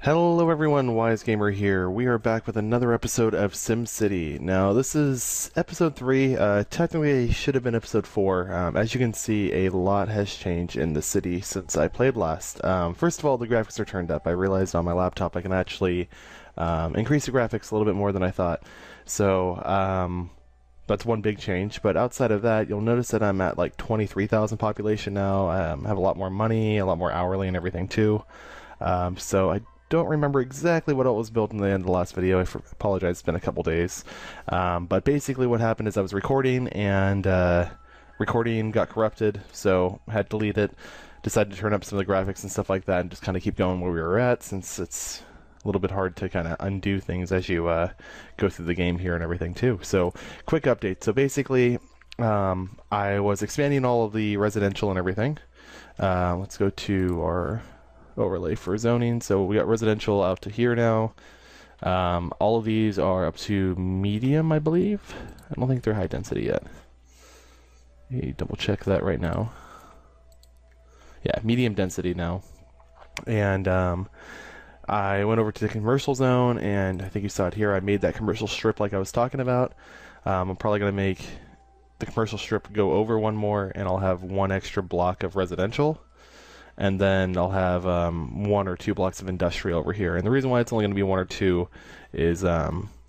Hello everyone, Wise Gamer here. We are back with another episode of SimCity. Now, this is episode 3. Technically, it should have been episode 4. As you can see, a lot has changed in the city since I played last. First of all, the graphics are turned up. I realized on my laptop I can actually increase the graphics a little bit more than I thought. So, that's one big change. But outside of that, you'll notice that I'm at like 23,000 population now. I have a lot more money, a lot more hourly and everything too. So I don't remember exactly what it was built in the end of the last video. I apologize, it's been a couple days. But basically what happened is I was recording and recording got corrupted, so I had to delete it. Decided to turn up some of the graphics and stuff like that and just kind of keep going where we were at, since it's a little bit hard to kind of undo things as you go through the game here and everything too. So quick update. So basically I was expanding all of the residential and everything. Let's go to our overlay for zoning. So we got residential out to here now. All of these are up to medium, I believe. I don't think they're high density yet. Let me double check that right now. Yeah, medium density now. And I went over to the commercial zone, and I think you saw it here. I made that commercial strip like I was talking about. I'm probably going to make the commercial strip go over one more, and I'll have one extra block of residential. And then I'll have 1 or 2 blocks of industrial over here. And the reason why it's only going to be 1 or 2 is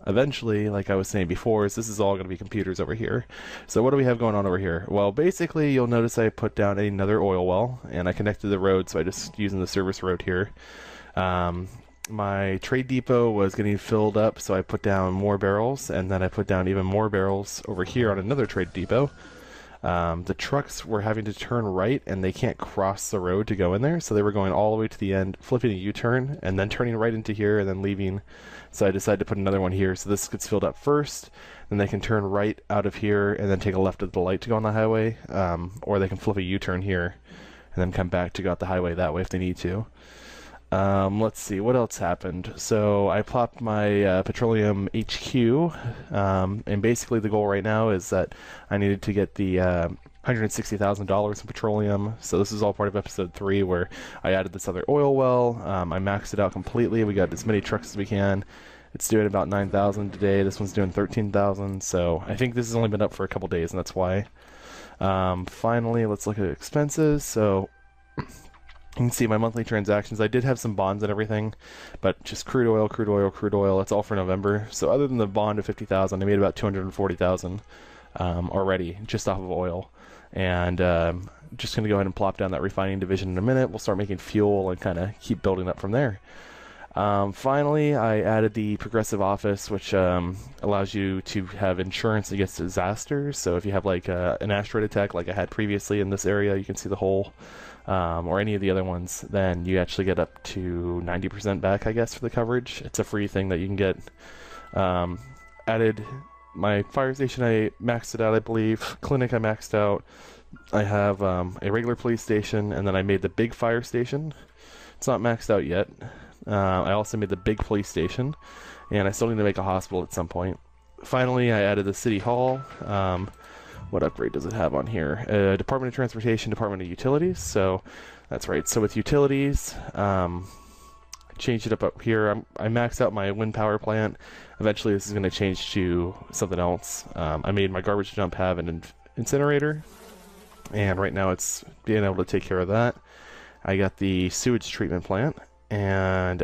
eventually, like I was saying before, is this is all going to be computers over here. So what do we have going on over here? Well, basically, you'll notice I put down another oil well, and I connected the road, so I just using the service road here. My trade depot was getting filled up, so I put down more barrels, and then I put down even more barrels over here on another trade depot. The trucks were having to turn right, and they can't cross the road to go in there, so they were going all the way to the end, flipping a U-turn, and then turning right into here, and then leaving. So I decided to put another one here, so this gets filled up first, then they can turn right out of here, and then take a left at the light to go on the highway, or they can flip a U-turn here, and then come back to go out the highway that way if they need to. Let's see, what else happened? So I plopped my petroleum HQ, and basically the goal right now is that I needed to get the $160,000 in petroleum. So this is all part of episode 3 where I added this other oil well. I maxed it out completely. We got as many trucks as we can. It's doing about 9,000 today. This one's doing 13,000. So I think this has only been up for a couple days, and that's why. Finally, let's look at expenses. So you can see my monthly transactions. I did have some bonds and everything, but just crude oil, crude oil, crude oil. That's all for November. So other than the bond of 50,000, I made about 240,000 already just off of oil. And just going to go ahead and plop down that refining division in a minute. We'll start making fuel and kind of keep building up from there. Finally, I added the progressive office, which allows you to have insurance against disasters. So if you have like an asteroid attack like I had previously in this area, you can see the hole, or any of the other ones, then you actually get up to 90% back, I guess, for the coverage. It's a free thing that you can get. Added my fire station, I maxed it out, I believe. Clinic, I maxed out. I have a regular police station, and then I made the big fire station. It's not maxed out yet. I also made the big police station, and I still need to make a hospital at some point. Finally, I added the city hall. What upgrade does it have on here? Department of Transportation, Department of Utilities. So that's right. So with utilities, I changed it up here. I maxed out my wind power plant. Eventually, this is going to change to something else. I made my garbage dump have an incinerator, and right now it's being able to take care of that. I got the sewage treatment plant, and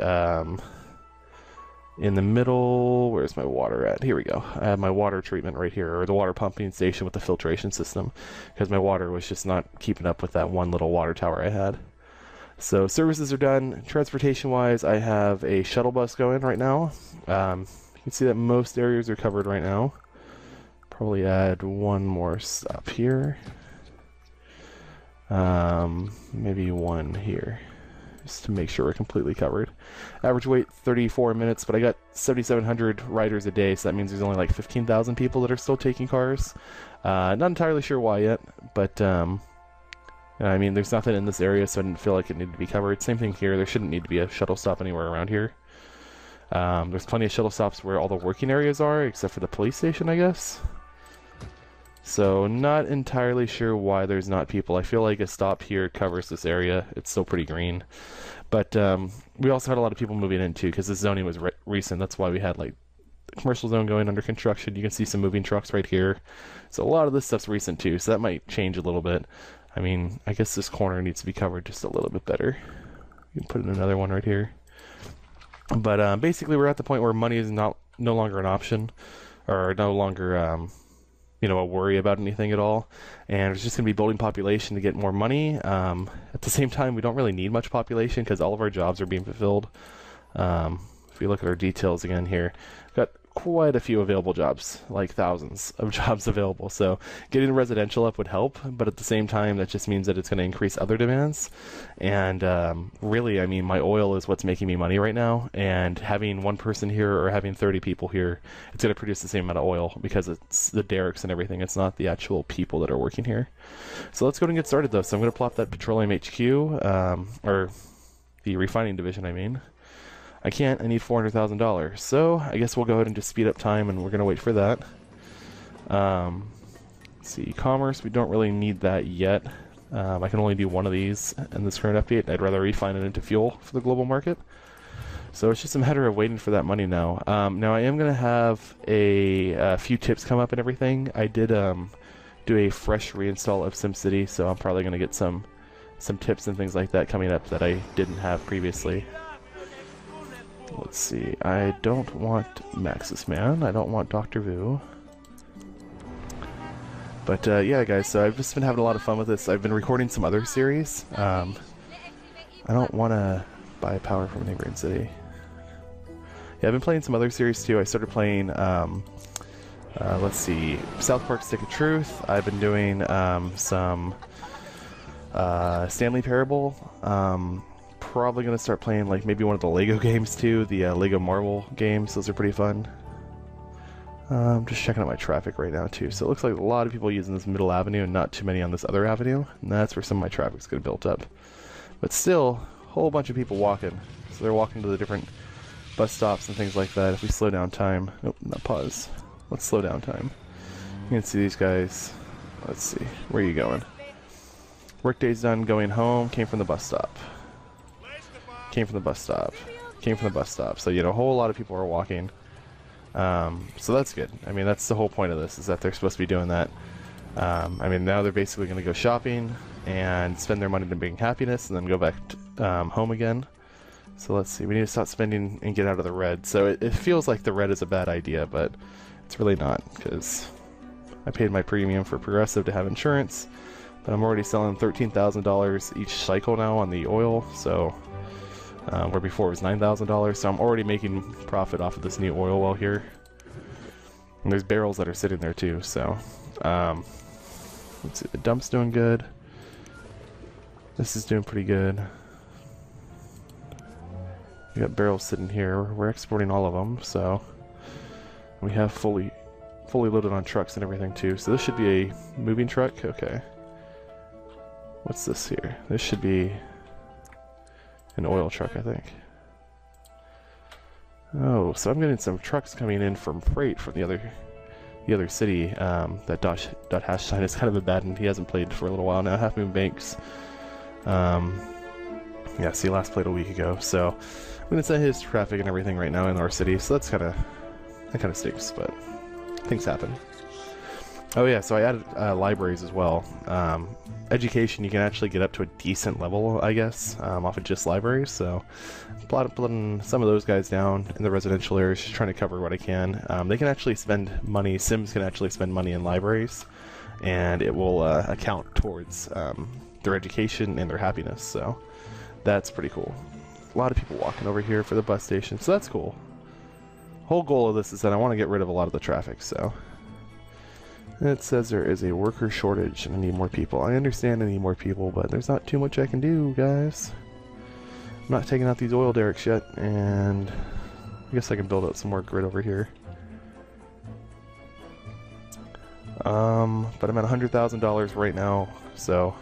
in the middle, where's my water at? Here we go. I have my water treatment right here, or the water pumping station with the filtration system, because my water was just not keeping up with that one little water tower I had. So services are done. Transportation-wise, I have a shuttle bus going right now. You can see that most areas are covered right now. Probably add one more stop here. Maybe one here, just to make sure we're completely covered. Average wait 34 minutes, but I got 7,700 riders a day, so that means there's only like 15,000 people that are still taking cars. Not entirely sure why yet, but I mean, there's nothing in this area, so I didn't feel like it needed to be covered. Same thing here. There shouldn't need to be a shuttle stop anywhere around here. There's plenty of shuttle stops where all the working areas are, except for the police station, I guess. So not entirely sure why there's not people. I feel like a stop here covers this area. It's still pretty green. But we also had a lot of people moving in too, because the zoning was recent. That's why we had like the commercial zone going under construction. You can see some moving trucks right here. So a lot of this stuff's recent too, so that might change a little bit. I mean, I guess this corner needs to be covered just a little bit better. You can put in another one right here. But basically, we're at the point where money is no longer an option, or no longer a worry about anything at all. And it's just going to be building population to get more money. At the same time, we don't really need much population because all of our jobs are being fulfilled. If we look at our details again here, we've got quite a few available jobs, like thousands of jobs available. So getting residential up would help, but at the same time, that just means that it's going to increase other demands. And really, I mean, my oil is what's making me money right now. And having one person here or having 30 people here, it's going to produce the same amount of oil because it's the derricks and everything. It's not the actual people that are working here. So let's go ahead and get started, though. So I'm going to plop that petroleum HQ, or the refining division, I mean. I can't, I need $400,000. So I guess we'll go ahead and just speed up time, and we're going to wait for that. Let's see, commerce, we don't really need that yet. I can only do one of these in this current update. I'd rather refine it into fuel for the global market. So it's just a matter of waiting for that money now. Now I am going to have a few tips come up and everything. I did do a fresh reinstall of SimCity, so I'm probably going to get some tips and things like that coming up that I didn't have previously. Let's see, I don't want Maxis Man, I don't want Dr. Vu. But yeah guys, so I've just been having a lot of fun with this. I've been recording some other series. I don't want to buy power from a neighboring city. Yeah, I've been playing some other series too. I started playing, let's see, South Park Stick of Truth. I've been doing some Stanley Parable. Probably going to start playing like maybe one of the Lego games too, the Lego Marvel games. Those are pretty fun. Just checking out my traffic right now too. So it looks like a lot of people using this middle avenue and not too many on this other avenue. And that's where some of my traffic's going to build up. But still, a whole bunch of people walking. So they're walking to the different bus stops and things like that. If we slow down time, nope, not pause. Let's slow down time. You can see these guys. Let's see, where are you going? Workday's done, going home, came from the bus stop. Came from the bus stop. Came from the bus stop. So, you know, a whole lot of people are walking. So that's good. I mean, that's the whole point of this, is that they're supposed to be doing that. I mean, now they're basically going to go shopping and spend their money to bring happiness and then go back home again. So let's see. We need to stop spending and get out of the red. So it feels like the red is a bad idea, but it's really not, because I paid my premium for Progressive to have insurance, but I'm already selling $13,000 each cycle now on the oil, so where before it was $9,000, so I'm already making profit off of this new oil well here. And there's barrels that are sitting there too, so let's see, the dump's doing good. This is doing pretty good. We got barrels sitting here. We're exporting all of them, so we have fully loaded on trucks and everything too. So this should be a moving truck. Okay. What's this here? This should be an oil truck, I think. Oh, so I'm getting some trucks coming in from freight from the other city. That dot hash sign is kind of abandoned. He hasn't played for a little while now. Half Moon Banks. Yeah, see, last played a week ago. So I'm gonna set his traffic and everything right now in our city. So that kind of stinks, but things happen. Oh yeah, so I added libraries as well. Education, you can actually get up to a decent level, I guess, off of just libraries. So putting some of those guys down in the residential areas, just trying to cover what I can. They can actually spend money, Sims can actually spend money in libraries, and it will account towards their education and their happiness. So that's pretty cool. A lot of people walking over here for the bus station, so that's cool. Whole goal of this is that I want to get rid of a lot of the traffic, so. It says there is a worker shortage and I need more people. I understand I need more people, but there's not too much I can do, guys. I'm not taking out these oil derricks yet, and I guess I can build out some more grid over here. But I'm at $100,000 right now, so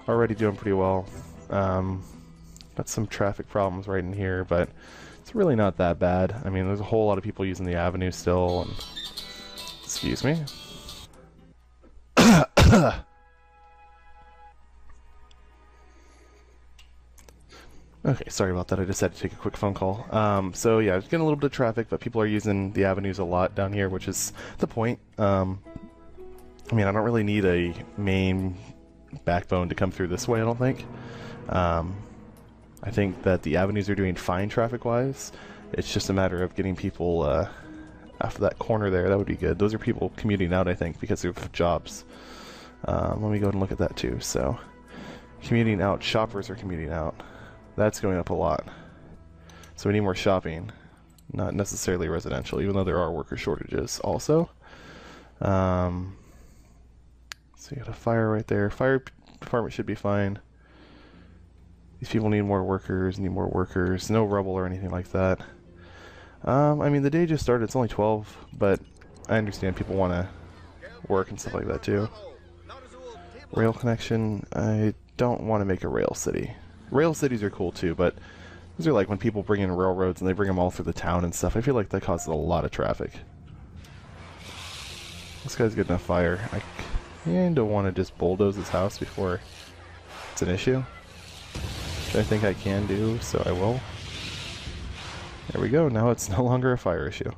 already doing pretty well. Got some traffic problems right in here, but it's really not that bad. I mean, there's a whole lot of people using the avenue still, and excuse me. Okay, sorry about that. I just had to take a quick phone call. So yeah, it's getting a little bit of traffic, but people are using the avenues a lot down here, which is the point. I mean, I don't really need a main backbone to come through this way, I don't think. I think that the avenues are doing fine traffic-wise. It's just a matter of getting people after that corner there. That would be good. Those are people commuting out, I think, because of jobs. Let me go ahead and look at that too. So, commuting out, shoppers are commuting out. That's going up a lot. So we need more shopping, not necessarily residential, even though there are worker shortages also. So you got a fire right there. Fire department should be fine. These people need more workers, no rubble or anything like that. I mean, the day just started, it's only 12, but I understand people want to work and stuff like that too. Rail connection, I don't want to make a rail city. Rail cities are cool too, but these are like when people bring in railroads and they bring them all through the town and stuff. I feel like that causes a lot of traffic. This guy's getting a fire. I kind of want to just bulldoze his house before it's an issue. Which I think I can do, so I will. There we go, now it's no longer a fire issue.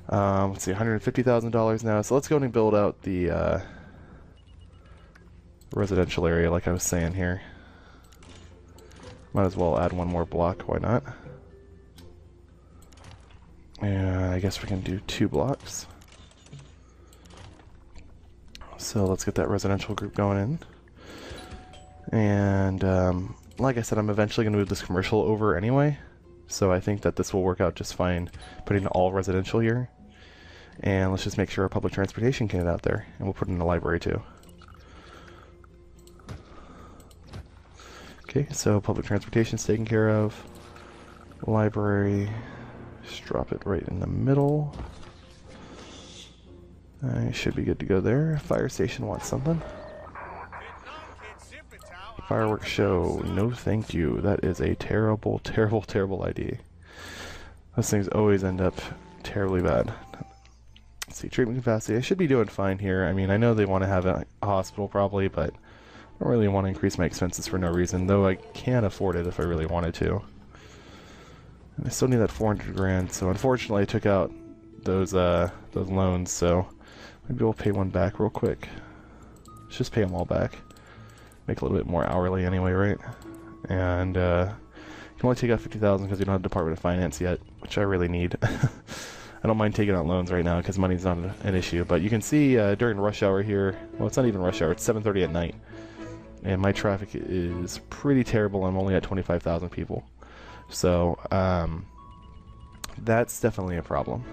Let's see, $150,000 now, so let's go and build out the residential area like I was saying here. Might as well add one more block, why not? And I guess we can do 2 blocks. So let's get that residential group going in. And like I said, I'm eventually going to move this commercial over anyway. So I think that this will work out just fine, putting all residential here. And let's just make sure our public transportation can get out there. And we'll put it in the library too. Okay, so public transportation's taken care of. Library, just drop it right in the middle. I should be good to go there. Fire station wants something. Fireworks show, no thank you. That is a terrible, terrible, terrible idea. Those things always end up terribly bad. Let's see, treatment capacity. I should be doing fine here. I mean, I know they want to have a hospital probably, but I don't really want to increase my expenses for no reason, though I can afford it if I really wanted to. And I still need that 400 grand, so unfortunately I took out those loans, so maybe we'll pay one back real quick. Let's just pay them all back. Make a little bit more hourly anyway, right? And you can only take out 50,000 because you don't have Department of Finance yet, which I really need. I don't mind taking out loans right now because money's not an issue, but you can see during rush hour here, well, it's not even rush hour, it's 7:30 at night, and my traffic is pretty terrible. I'm only at 25,000 people, so that's definitely a problem.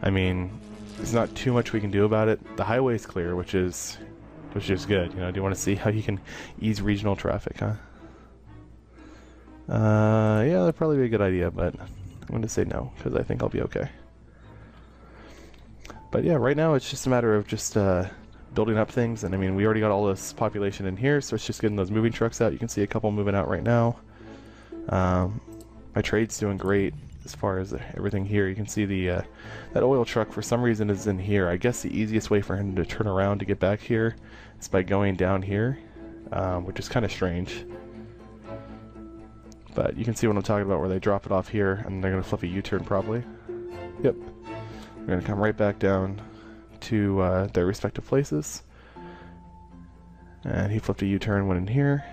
I mean, there's not too much we can do about it. The highway's clear, which is good. You know, do you want to see how you can ease regional traffic, huh? Yeah, that'd probably be a good idea, but I'm going to say no, because I think I'll be okay. But yeah, right now it's just a matter of just building up things, and I mean, we already got all this population in here, so it's just getting those moving trucks out. You can see a couple moving out right now. My trade's doing great as far as everything here. You can see the that oil truck for some reason is in here. I guess the easiest way for him to turn around to get back here is by going down here, which is kind of strange. But you can see what I'm talking about, where they drop it off here and they're going to flip a U-turn probably. Yep. They're going to come right back down to their respective places. And he flipped a U-turn, went in here.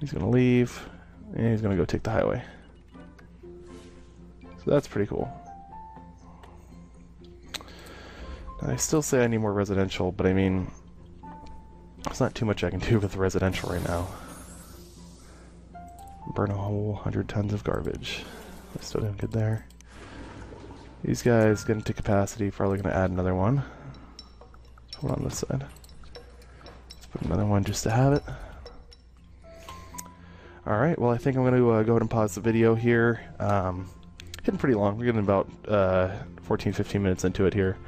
He's going to leave, and he's going to go take the highway. So that's pretty cool. Now, I still say I need more residential, but I mean, there's not too much I can do with residential right now. Burn a whole 100 tons of garbage. I'm still doing good there. These guys getting to capacity, probably going to add another one. Let's put it on this side. Let's put another one just to have it. Alright, well I think I'm going to go ahead and pause the video here. Getting pretty long. We're getting about 14-15 minutes into it here.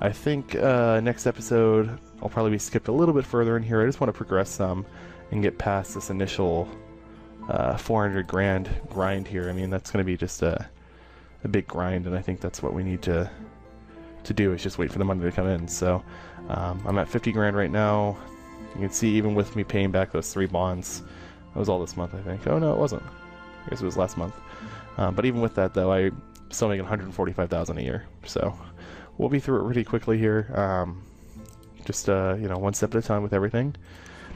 I think next episode I'll probably be skipped a little bit further in here. I just want to progress some and get past this initial 400 grand grind here. I mean, that's going to be just a big grind, and I think that's what we need to do, is just wait for the money to come in. So I'm at 50 grand right now. You can see even with me paying back those 3 bonds, that was all this month, I think. Oh no, it wasn't. I guess it was last month. But even with that, though, I'm still making $145,000 a year. So we'll be through it pretty quickly here. Just you know, one step at a time with everything.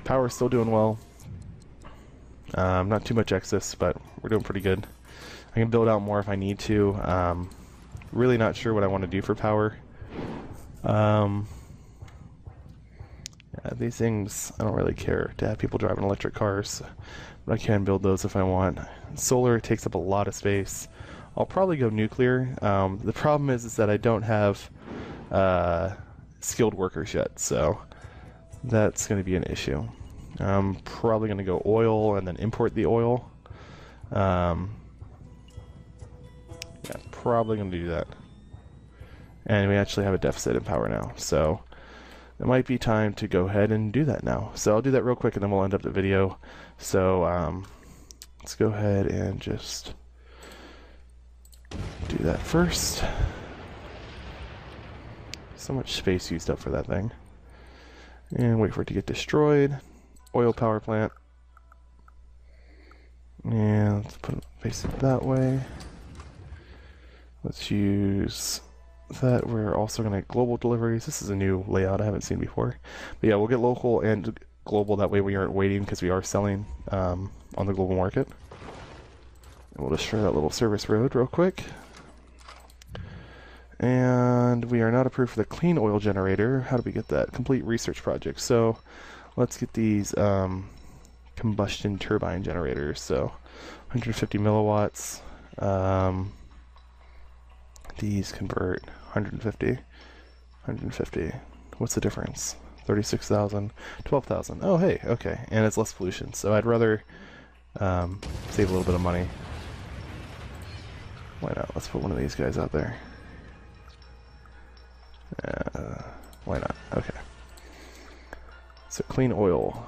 Power's still doing well. Not too much excess, but we're doing pretty good. I can build out more if I need to. Really not sure what I want to do for power. Yeah, these things, I don't really care to have people driving electric cars, but I can build those if I want. Solar takes up a lot of space. I'll probably go nuclear. The problem is that I don't have skilled workers yet, so that's going to be an issue. I'm probably going to go oil and then import the oil. Yeah, probably going to do that. And we actually have a deficit in power now, so it might be time to go ahead and do that now. So I'll do that real quick and then we'll end up the video. So let's go ahead and just do that first. So much space used up for that thing. And wait for it to get destroyed. Oil power plant. And let's face it that way. Let's use that. We're also going to get global deliveries. This is a new layout I haven't seen before. But yeah, we'll get local and global. That way we aren't waiting because we are selling on the global market. And we'll destroy that little service road real quick. And we are not approved for the clean oil generator. How do we get that? Complete research project. So let's get these combustion turbine generators. So 150 milliwatts. These convert 150. What's the difference? 36,000, 12,000. Oh, hey, okay. And it's less pollution. So I'd rather save a little bit of money. Why not? Let's put one of these guys out there. Why not? Okay. So clean oil.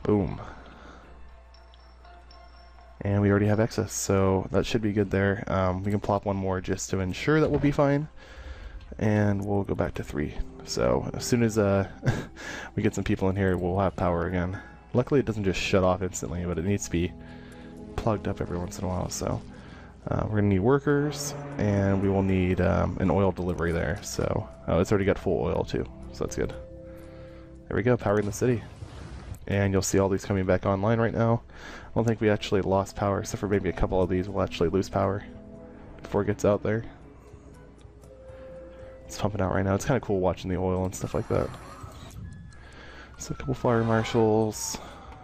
Boom. And we already have excess, so that should be good there. We can plop one more just to ensure that we'll be fine. And we'll go back to 3. So as soon as we get some people in here, we'll have power again. Luckily it doesn't just shut off instantly, but it needs to be plugged up every once in a while. So we're going to need workers, and we will need an oil delivery there. So it's already got full oil too, so that's good. There we go, powering the city. And you'll see all these coming back online right now. I don't think we actually lost power, except for maybe a couple of these will actually lose power before it gets out there. It's pumping out right now. It's kind of cool watching the oil and stuff like that. So a couple fire marshals.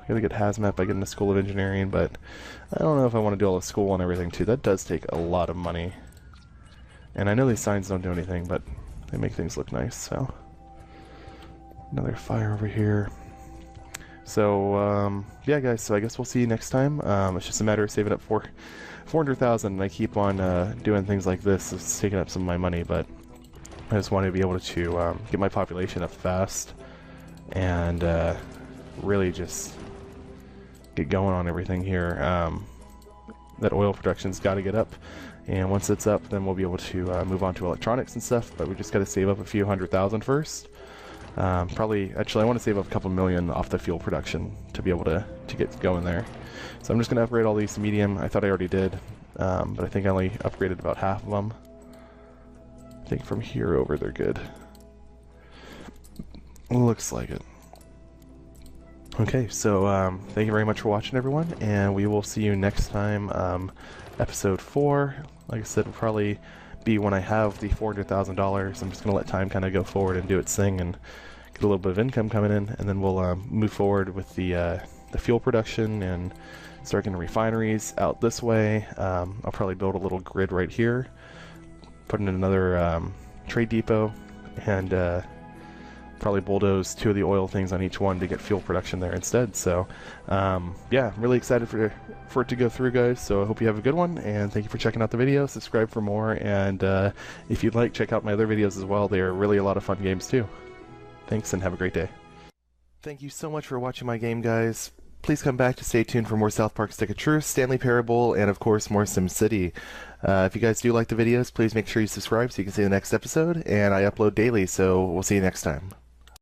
Gotta get hazmat by getting to School of Engineering, but I don't know if I want to do all the school and everything too. That does take a lot of money. And I know these signs don't do anything, but they make things look nice, so. Another fire over here. So, yeah guys, so I guess we'll see you next time. It's just a matter of saving up for 400,000, and I keep on doing things like this. It's taking up some of my money, but I just want to be able to get my population up fast and really just get going on everything here. That oil production's got to get up, and once it's up, then we'll be able to move on to electronics and stuff, but we just got to save up a few $100,000 first. Actually, I want to save up a couple million off the fuel production to be able to get going there. So I'm just going to upgrade all these to medium. I thought I already did, but I think I only upgraded about half of them. I think from here over they're good. Looks like it. Okay, so thank you very much for watching, everyone, and we will see you next time. Episode 4, like I said, will probably be when I have the $400,000. I'm just going to let time kind of go forward and do its thing and get a little bit of income coming in, and then we'll move forward with the fuel production and start getting refineries out this way. I'll probably build a little grid right here, put in another trade depot, and probably bulldoze 2 of the oil things on each one to get fuel production there instead. So yeah, I'm really excited for it to go through, guys. So I hope you have a good one, and thank you for checking out the video. Subscribe for more, and if you'd like, check out my other videos as well. They are really a lot of fun games too. Thanks, and have a great day. Thank you so much for watching my game, guys. Please come back to stay tuned for more South Park Stick of Truth, Stanley Parable, and of course more SimCity. If you guys do like the videos, please make sure you subscribe so you can see the next episode, and I upload daily, so we'll see you next time.